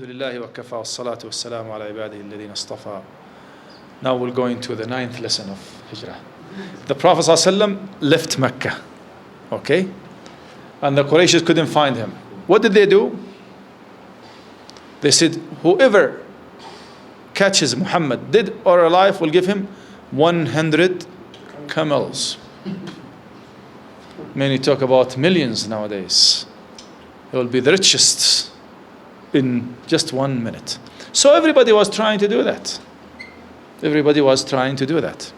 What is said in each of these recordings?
Alhamdulillah wa kafa wa salatu wa salamu ala ibadihi alladhina istafa. Now we're going to the 9th lesson of Hijrah. The Prophet ﷺ left Mecca, okay? And the Quraysh couldn't find him. What did they do? They said, whoever catches Muhammad, dead or alive, will give him 100 camels. Many talk about millions nowadays. He will be the richest in just 1 minute. So everybody was trying to do that. Everybody was trying to do that.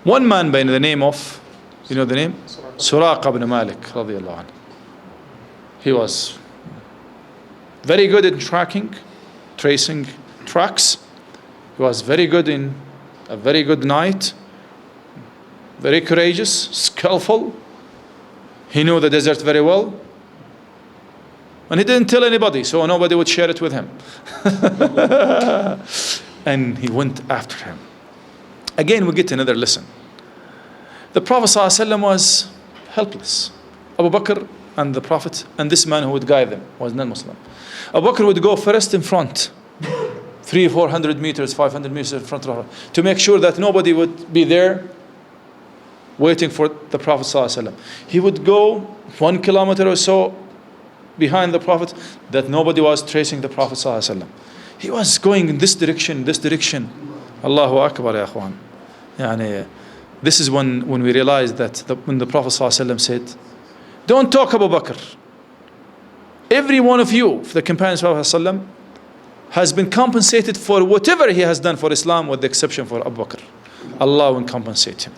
One man by the name of, you know the name? Suraqa ibn Malik radiyallahu anhu. He was very good in tracing tracks. He was very good in a very good night, very courageous, skillful. He knew the desert very well. And he didn't tell anybody, so nobody would share it with him. And he went after him. Again, we get another lesson. The Prophet ﷺ was helpless. Abu Bakr and the Prophet and this man who would guide them was non-Muslim. Abu Bakr would go first in front, 300-400 meters, 500 meters in front of her, to make sure that nobody would be there waiting for the Prophet ﷺ. He would go 1 kilometer or so behind the Prophet, that nobody was tracing the Prophet ﷺ. He was going in this direction. Allahu Akbar ya akhwan. Yani, this is when we realized that when the Prophet ﷺ said, don't talk Abu Bakr. Every one of you, the companions of the Prophet ﷺ, has been compensated for whatever he has done for Islam, with the exception for Abu Bakr. Allah will compensate him.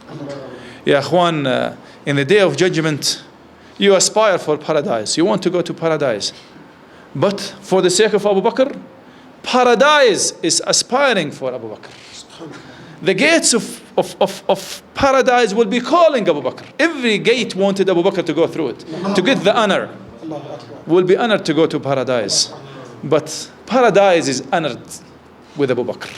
Ya akhwan, in the day of judgment, you aspire for paradise. You want to go to paradise. But for the sake of Abu Bakr, paradise is aspiring for Abu Bakr. The gates of paradise will be calling Abu Bakr. Every gate wanted Abu Bakr to go through it, to get the honor. Will be honored to go to paradise. But paradise is honored with Abu Bakr.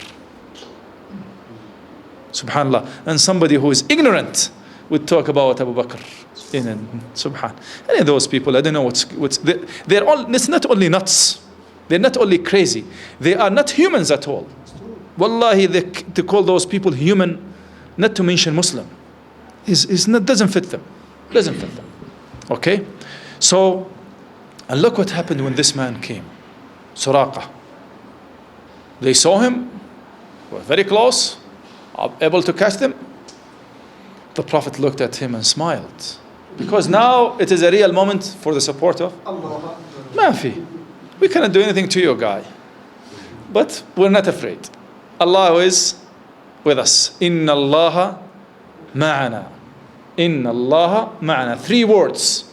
Subhanallah. And somebody who is ignorant would talk about Abu Bakr. Subhan. Any of those people, I don't know what's they're all, it's not only nuts, they're not only crazy, they are not humans at all. Wallahi, to call those people human, not to mention Muslim, doesn't fit them. Okay? So, and look what happened when this man came, Suraqa. They saw him, were very close, able to catch them. The Prophet looked at him and smiled. Because now it is a real moment for the support of Mafi. We cannot do anything to you, guy. But we're not afraid. Allah is with us. Inna Allaha ma'ana. Inna Allaha ma'ana. 3 words.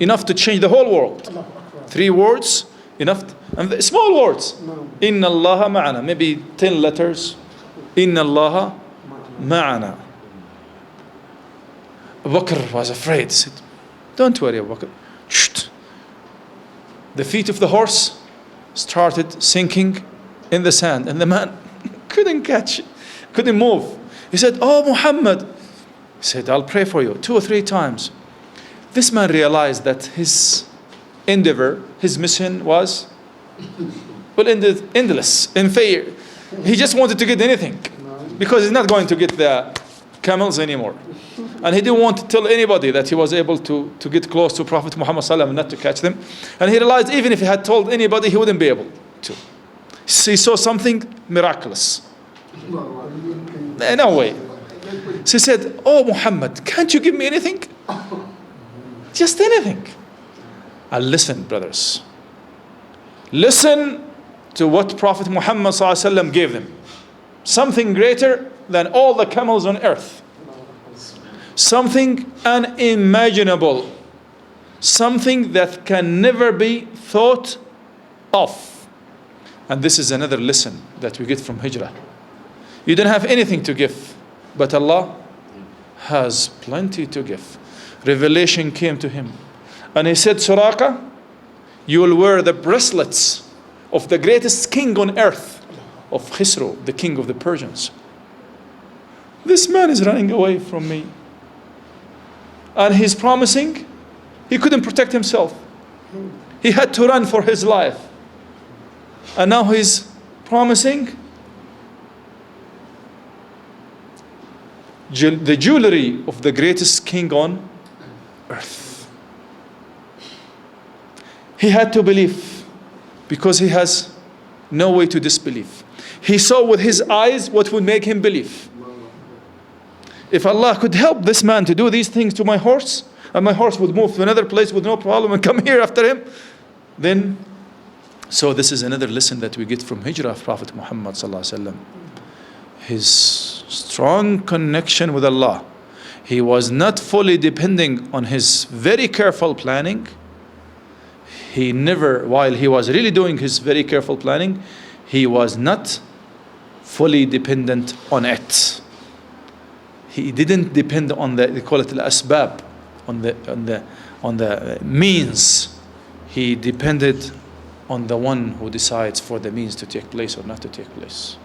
Enough to change the whole world. 3 words. Enough. And small words. Inna Allaha ma'ana. Maybe 10 letters. Inna Allaha ma'ana. Abu Bakr was afraid. He said, don't worry, Abu Bakr. Shh. The feet of the horse started sinking in the sand, and the man couldn't move. He said, oh Muhammad. He said, I'll pray for you 2 or 3 times. This man realized that his endeavor, his mission was endless, in failure. He just wanted to get anything, because he's not going to get the camels anymore. And he didn't want to tell anybody that he was able to get close to Prophet Muhammad ﷺ, not to catch them. And he realized even if he had told anybody, he wouldn't be able to. He saw something miraculous. No way. So he said, oh Muhammad, can't you give me anything? Just anything. And listen, brothers. Listen to what Prophet Muhammad ﷺ gave them. Something greater than all the camels on earth. Something unimaginable. Something that can never be thought of. And this is another lesson that we get from Hijrah. You don't have anything to give, but Allah has plenty to give. Revelation came to him. And he said, Suraqa, you will wear the bracelets of the greatest king on earth, of Khusro, the king of the Persians. This man is running away from me. And he's promising, he couldn't protect himself. He had to run for his life. And now he's promising the jewelry of the greatest king on earth. He had to believe because he has no way to disbelieve. He saw with his eyes what would make him believe. If Allah could help this man to do these things to my horse, and my horse would move to another place with no problem and come here after him, then, so this is another lesson that we get from Hijrah of Prophet Muhammad sallallahu alaihi wasallam. His strong connection with Allah. He was not fully depending on his very careful planning. He never, while he was really doing his very careful planning, he was not fully dependent on it. He didn't depend on the, they call it al-asbab, on the means. He depended on the one who decides for the means to take place or not to take place.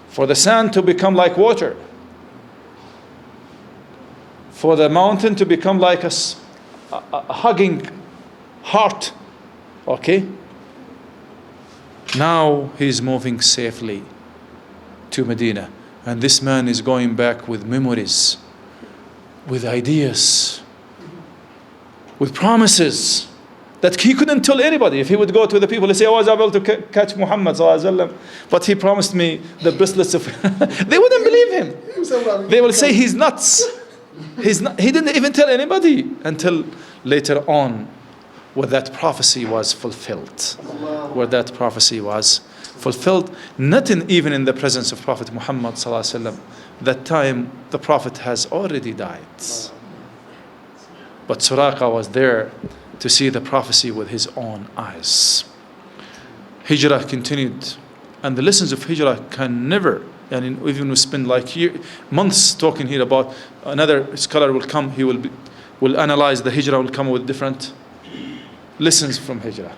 For the sand to become like water, for the mountain to become like a hugging heart. Okay? Now he's moving safely to Medina, and this man is going back with memories, with ideas, with promises that he couldn't tell anybody. If he would go to the people and say, I was able to catch Muhammad sallallahu alaihi wasallam, but he promised me the bracelets of they wouldn't believe him. They will say he's nuts. He didn't even tell anybody until later on, where that prophecy was fulfilled. Where that prophecy was fulfilled, not even in the presence of Prophet Muhammad sallallahu alaihi wasallam. That time the Prophet has already died, but Suraqa was there to see the prophecy with his own eyes. Hijrah continued, and the lessons of Hijrah can never, and even we spend like months talking here about, another scholar will come, he will analyze the Hijrah, will come with different lessons from Hijrah.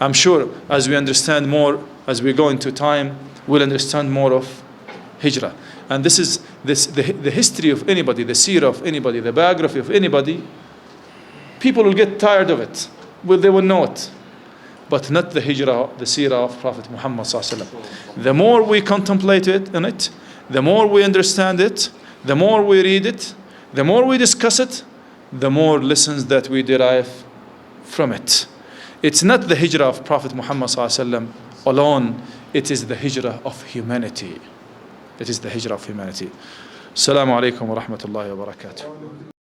I'm sure as we understand more, as we go into time, we'll understand more of Hijrah. And this is the history of anybody, the seerah of anybody, the biography of anybody. People will get tired of it. Well, they will know it. But not the Hijrah, the seerah of Prophet Muhammad sallallahu alaihi wasallam. The more we contemplate it, the more we understand it, the more we read it, the more we discuss it, the more lessons that we derive from it. It's not the Hijrah of Prophet Muhammad sallallahu alaihi wasallam alone. It is the Hijrah of humanity. It is the Hijrah of humanity. Assalamu alaikum wa rahmatullahi wa barakatuh.